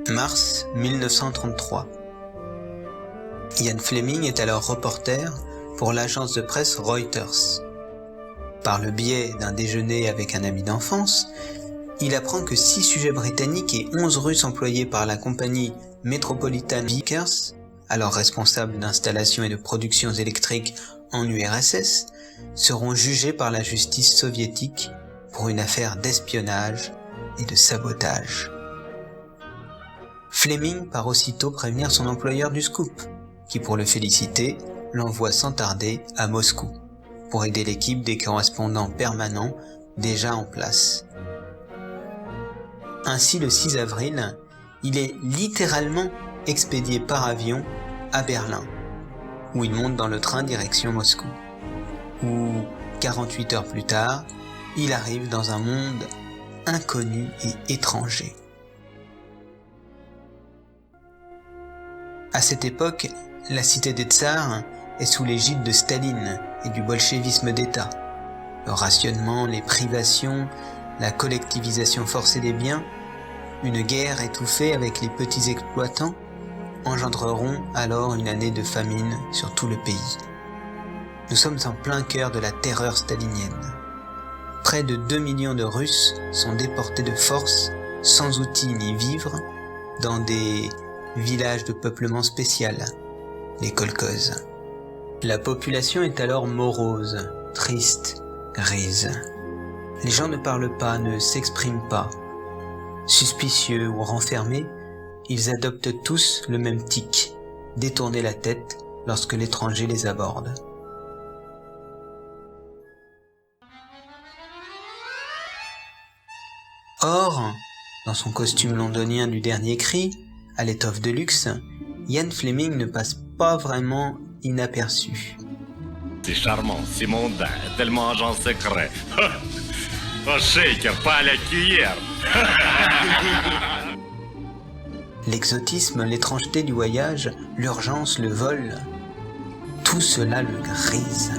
Mars 1933. Ian Fleming est alors reporter pour l'agence de presse Reuters. Par le biais d'un déjeuner avec un ami d'enfance, il apprend que 6 sujets britanniques et 11 Russes employés par la compagnie Metropolitan Vickers, alors responsable d'installations et de productions électriques en URSS, seront jugés par la justice soviétique pour une affaire d'espionnage et de sabotage. Fleming part aussitôt prévenir son employeur du scoop, qui pour le féliciter, l'envoie sans tarder à Moscou, pour aider l'équipe des correspondants permanents déjà en place. Ainsi, le 6 avril, il est littéralement expédié par avion à Berlin, où il monte dans le train direction Moscou, où 48 heures plus tard, il arrive dans un monde inconnu et étranger. À cette époque, la cité des tsars est sous l'égide de Staline et du bolchevisme d'État. Le rationnement, les privations, la collectivisation forcée des biens, une guerre étouffée avec les petits exploitants engendreront alors une année de famine sur tout le pays. Nous sommes en plein cœur de la terreur stalinienne. Près de 2 millions de Russes sont déportés de force, sans outils ni vivres, dans des villages de peuplement spécial, les kolkhozes. La population est alors morose, triste, grise. Les gens ne parlent pas, ne s'expriment pas. Suspicieux ou renfermés, ils adoptent tous le même tic, détourner la tête lorsque l'étranger les aborde. Or, dans son costume londonien du dernier cri, à l'étoffe de luxe, Ian Fleming ne passe pas vraiment inaperçu. C'est charmant, c'est mondain, tellement agent secret. Au shaker, pas à la cuillère. L'exotisme, l'étrangeté du voyage, l'urgence, le vol, tout cela le grise.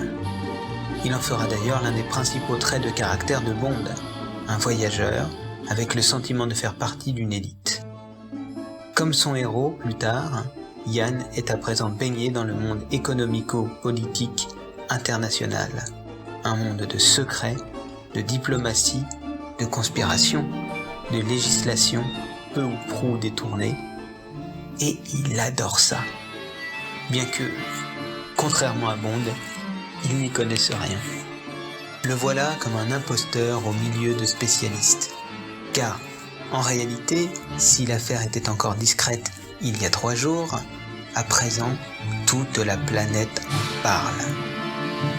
Il en fera d'ailleurs l'un des principaux traits de caractère de Bond, un voyageur avec le sentiment de faire partie d'une élite. Comme son héros, plus tard, Ian est à présent baigné dans le monde économico-politique international, un monde de secrets, de diplomatie, de conspiration, de législation peu ou prou détournée, et il adore ça. Bien que, contrairement à Bond, il n'y connaisse rien. Le voilà comme un imposteur au milieu de spécialistes. Car, en réalité, si l'affaire était encore discrète il y a 3 jours, à présent, toute la planète en parle.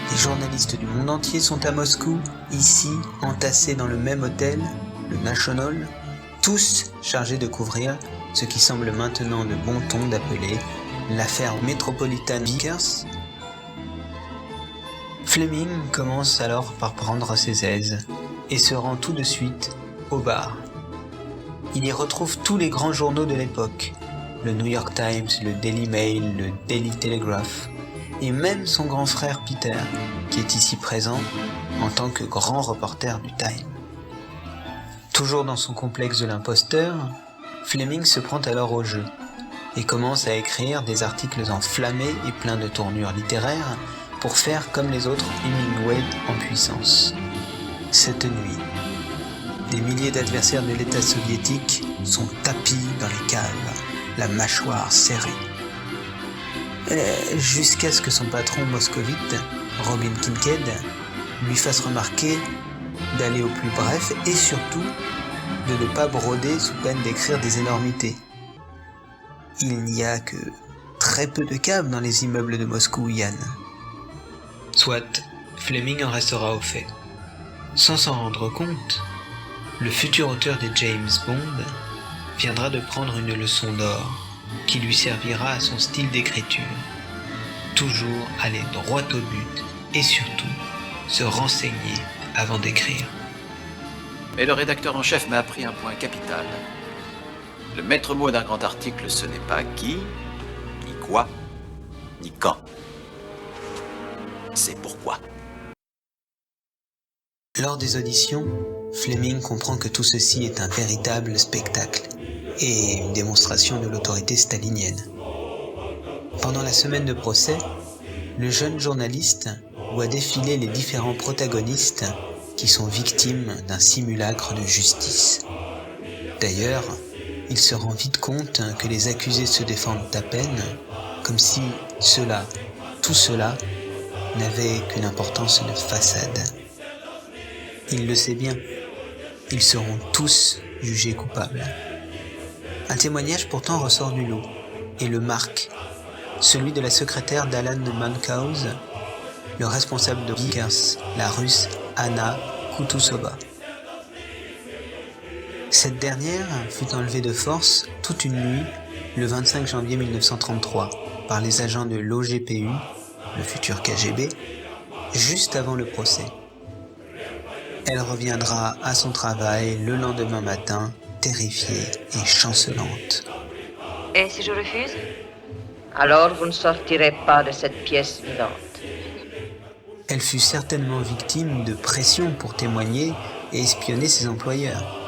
Les journalistes du monde entier sont à Moscou, ici, entassés dans le même hôtel, le National, tous chargés de couvrir ce qui semble maintenant de bon ton d'appeler l'affaire Metropolitan Vickers. Fleming commence alors par prendre ses aises et se rend tout de suite au bar. Il y retrouve tous les grands journaux de l'époque, le New York Times, le Daily Mail, le Daily Telegraph, et même son grand frère Peter, qui est ici présent en tant que grand reporter du Time. Toujours dans son complexe de l'imposteur, Fleming se prend alors au jeu et commence à écrire des articles enflammés et pleins de tournures littéraires pour faire comme les autres Hemingway en puissance. Cette nuit, des milliers d'adversaires de l'État soviétique sont tapis dans les caves, la mâchoire serrée. Jusqu'à ce que son patron moscovite, Robin Kincaid, lui fasse remarquer d'aller au plus bref et surtout de ne pas broder sous peine d'écrire des énormités. Il n'y a que très peu de caves dans les immeubles de Moscou, Yann. Soit, Fleming en restera au fait. Sans s'en rendre compte, le futur auteur des James Bond viendra de prendre une leçon d'or qui lui servira à son style d'écriture. Toujours aller droit au but et surtout se renseigner avant d'écrire. Mais le rédacteur en chef m'a appris un point capital. Le maître mot d'un grand article, ce n'est pas qui, ni quoi, ni quand. C'est pourquoi. Lors des auditions, Fleming comprend que tout ceci est un véritable spectacle. et une démonstration de l'autorité stalinienne. Pendant la semaine de procès, le jeune journaliste voit défiler les différents protagonistes qui sont victimes d'un simulacre de justice. D'ailleurs, il se rend vite compte que les accusés se défendent à peine, comme si tout cela, n'avait qu'une importance de façade. Il le sait bien, ils seront tous jugés coupables. Un témoignage pourtant ressort du lot, et le marque, celui de la secrétaire d'Alan Mankhouse, le responsable de Vickers, la Russe Anna Kutusova. Cette dernière fut enlevée de force toute une nuit, le 25 janvier 1933, par les agents de l'OGPU, le futur KGB, juste avant le procès. Elle reviendra à son travail le lendemain matin, terrifiée et chancelante. Et si je refuse? Alors vous ne sortirez pas de cette pièce vivante. Elle fut certainement victime de pression pour témoigner et espionner ses employeurs.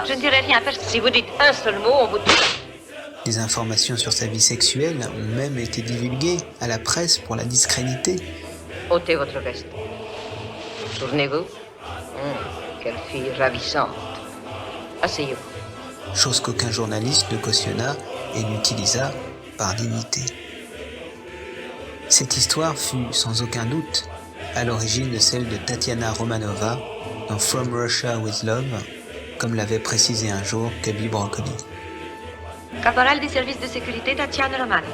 Je ne dirai rien, parce que si vous dites un seul mot, on vous tue. Des informations sur sa vie sexuelle ont même été divulguées à la presse pour la discréditer. Ôtez votre veste. Tournez-vous. Quelle fille ravissante. Asseyez-vous. Chose qu'aucun journaliste ne cautionna et n'utilisa par dignité. Cette histoire fut, sans aucun doute, à l'origine de celle de Tatiana Romanova dans From Russia with Love, comme l'avait précisé un jour Cubby Broccoli. Caporal des services de sécurité, Tatiana Romanova.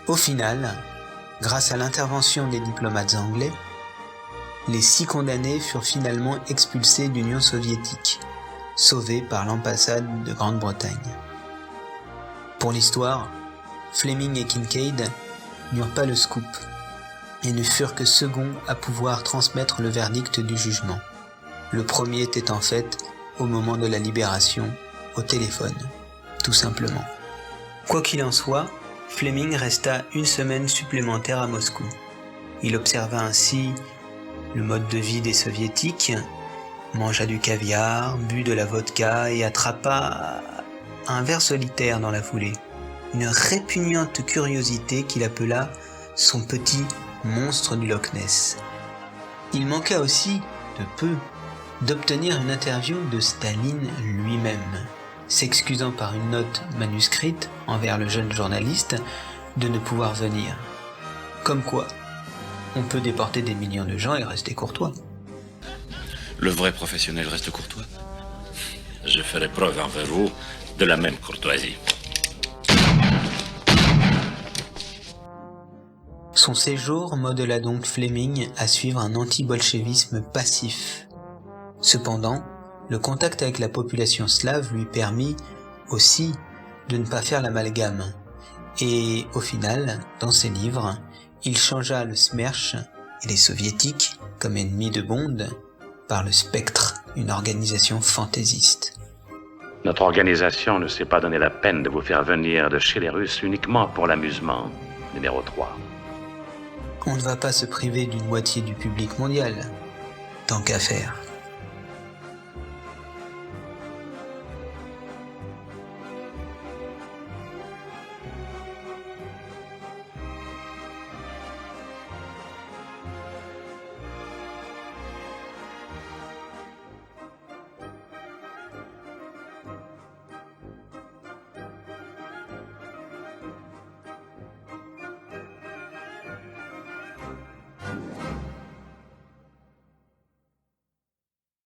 Au final, grâce à l'intervention des diplomates anglais, les 6 condamnés furent finalement expulsés d'Union soviétique, sauvés par l'ambassade de Grande-Bretagne. Pour l'histoire, Fleming et Kincaid n'eurent pas le scoop et ne furent que seconds à pouvoir transmettre le verdict du jugement. Le premier était en fait, au moment de la libération, au téléphone, tout simplement. Quoi qu'il en soit, Fleming resta 1 semaine supplémentaire à Moscou. Il observa ainsi le mode de vie des soviétiques, mangea du caviar, but de la vodka et attrapa un ver solitaire dans la foulée. Une répugnante curiosité qu'il appela son petit monstre du Loch Ness. Il manqua aussi, de peu, d'obtenir une interview de Staline lui-même, s'excusant par une note manuscrite envers le jeune journaliste de ne pouvoir venir. Comme quoi, on peut déporter des millions de gens et rester courtois. Le vrai professionnel reste courtois. Je ferai preuve envers vous de la même courtoisie. Son séjour modela donc Fleming à suivre un anti-bolchevisme passif. Cependant, le contact avec la population slave lui permit aussi de ne pas faire l'amalgame. Et au final, dans ses livres, il changea le Smerch et les soviétiques comme ennemis de Bond par le Spectre, une organisation fantaisiste. Notre organisation ne s'est pas donné la peine de vous faire venir de chez les Russes uniquement pour l'amusement. Numéro 3. On ne va pas se priver d'une moitié du public mondial, tant qu'à faire.